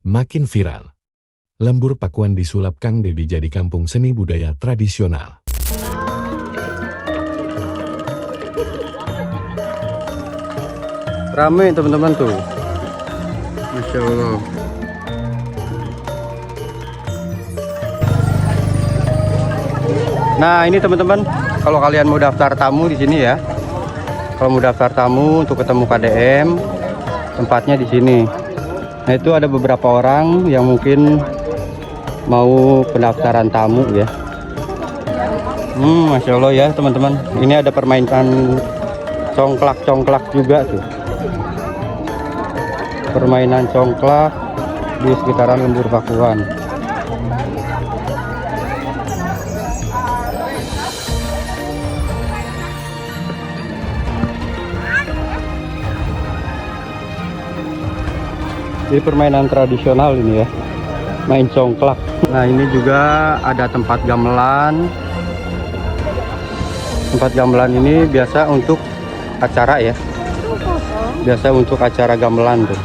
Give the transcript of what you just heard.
makin viral. Lembur Pakuan disulap Kang Dedi jadi kampung seni budaya tradisional. Ramai teman-teman tuh, Masya Allah. Nah ini teman-teman, kalau kalian mau daftar tamu di sini ya, kalau mau daftar tamu untuk ketemu KDM, tempatnya di sini. Nah itu ada beberapa orang yang mungkin mau pendaftaran tamu ya. Masya Allah ya teman-teman, ini ada permainan congklak-congklak juga tuh. Permainan congklak di sekitaran Lembur Pakuan. Ini permainan tradisional ini ya, main congklak. Nah ini juga ada tempat gamelan. Tempat gamelan ini biasa untuk acara ya, biasa untuk acara gamelan tuh.